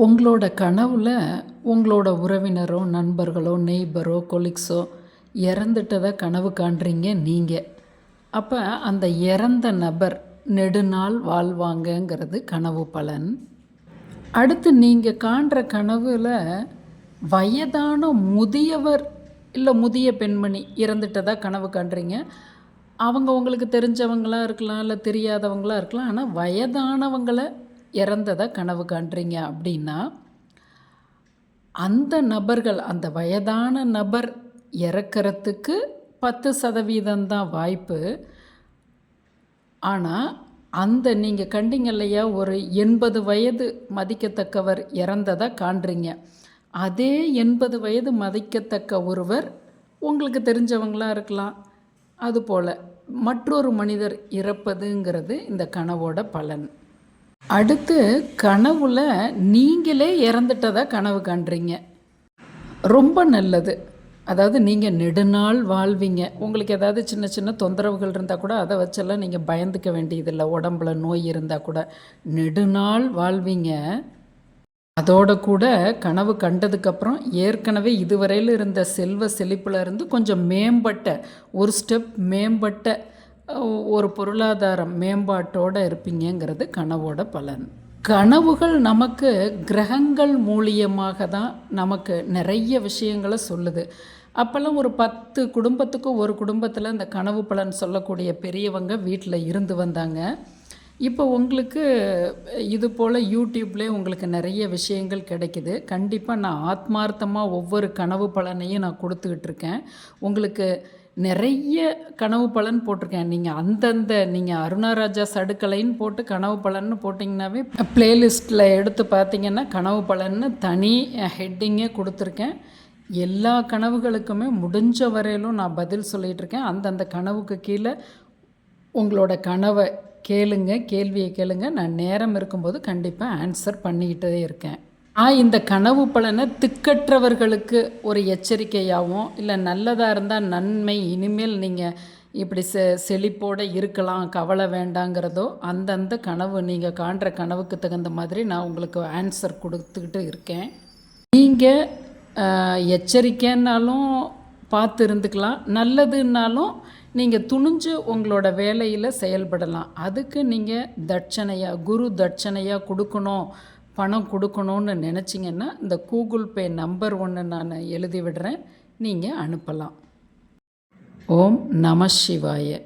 உங்களோட கனவுல உங்களோட உறவினரோ, நண்பர்களோ, நெய்பரோ, கொலீக்ஸோ இறந்துட்டதா கனவு காண்றீங்க நீங்க. அப்ப அந்த இறந்த நபர் நெடுநாள் வாழ்வாங்கங்கிறது கனவு பலன். அடுத்து நீங்க காண்ற கனவுல வயதான முதியவர் இல்ல முதிய பெண்மணி இறந்துட்டதா கனவு காண்றீங்க. அவங்க உங்களுக்கு தெரிஞ்சவங்களா இருக்கலாம், இல்ல தெரியாதவங்களா இருக்கலாம். ஆனா வயதானவங்கள இறந்ததா கனவு காண்றீங்க அப்படின்னா, அந்த நபர்கள் அந்த வயதான நபர் இறக்கறதுக்கு 10% தான் வாய்ப்பு. ஆனா, அந்த நீங்க கண்டீங்க இல்லையா, ஒரு 80 வயது மதிக்கத்தக்கவர் இறந்ததா காண்றீங்க. அதே 80 வயது மதிக்கத்தக்க ஒருவர் உங்களுக்கு தெரிஞ்சவங்களா இருக்கலாம். அதுபோல மற்றொரு மனிதர் இறப்பதுங்கிறது இந்த கனவோட பலன். அடுத்து கனவுல நீங்களே இறந்துட்டதா கனவு காண்றீங்க. ரொம்ப நல்லது. அதாவது நீங்க நெடுநாள் வாழ்வீங்க. உங்களுக்கு ஏதாவது சின்ன சின்ன தொந்தரவுகள் இருந்தா கூட அத வச்செல்லாம் நீங்க பயந்துக்க வேண்டியதில்ல. உடம்புல நோய் இருந்தா கூட. நெடுநாள் வாழ்வீங்க. அதோட கூட கனவு கண்டதுக்கப்புறம் ஏற்கனவே இதுவரையில இருந்த செல்வ செழிப்புல இருந்து கொஞ்சம் மேம்பட்ட, ஒரு ஸ்டெப் மேம்பட்ட ஒரு பொருளாதாரம் மேம்பாட்டோட இருப்பீங்கங்கிறது கனவோட பலன். கனவுகள் நமக்கு கிரகங்கள் மூலியமாக தான் நமக்கு நிறைய விஷயங்கள சொல்லுது. அப்போல்லாம் ஒரு 10 குடும்பத்துக்கு ஒரு குடும்பத்தில் இந்த கனவு பலன் சொல்லக்கூடிய பெரியவங்க வீட்டில் இருந்து வந்தாங்க. இப்போ உங்களுக்கு இது போல் யூடியூப்லேயே உங்களுக்கு நிறைய விஷயங்கள் கிடைக்குது. கண்டிப்பாக நான் ஆத்மார்த்தமாக ஒவ்வொரு கனவு பலனையும் நான் கொடுத்துக்கிட்டு இருக்கேன். உங்களுக்கு நிறைய கனவு பலன் போட்டிருக்கேன். நீங்கள் அருணா ராஜா சடுக்கலைன்னு போட்டு கனவு பலன்னு போட்டிங்கனாவே ப்ளேலிஸ்ட்டில் எடுத்து பார்த்தீங்கன்னா கனவு பலன்னு தனி ஹெட்டிங்கே கொடுத்துருக்கேன். எல்லா கனவுகளுக்குமே முடிஞ்ச வரையிலும் நான் பதில் சொல்லிகிட்ருக்கேன். அந்தந்த கனவுக்கு கீழே உங்களோட கனவை கேள்வியை கேளுங்க. நான் நேரம் இருக்கும்போது கண்டிப்பாக ஆன்சர் பண்ணிக்கிட்டே இருக்கேன். இந்த கனவு பலனை திக்கற்றவர்களுக்கு ஒரு எச்சரிக்கையாகவும், இல்லை நல்லதாக இருந்தால் நன்மை, இனிமேல் நீங்கள் இப்படி செழிப்போடு இருக்கலாம், கவலை வேண்டாங்கிறதோ, அந்தந்த கனவு நீங்கள் காண்ற கனவுக்கு தகுந்த மாதிரி நான் உங்களுக்கு ஆன்சர் கொடுத்துக்கிட்டு இருக்கேன். நீங்கள் எச்சரிக்கைன்னாலும் பார்த்து இருந்துக்கலாம், நல்லதுன்னாலும் நீங்கள் துணிஞ்சு உங்களோட வேலையில் செயல்படலாம். அதுக்கு நீங்கள் குரு தட்சணையாக கொடுக்கணும், பணம் கொடுக்கணும்னு நினச்சிங்கன்னா இந்த கூகுள் பே நம்பர் ஒன்று நான் எழுதி விடுறேன், நீங்கள் அனுப்பலாம். ஓம் நம சிவாய.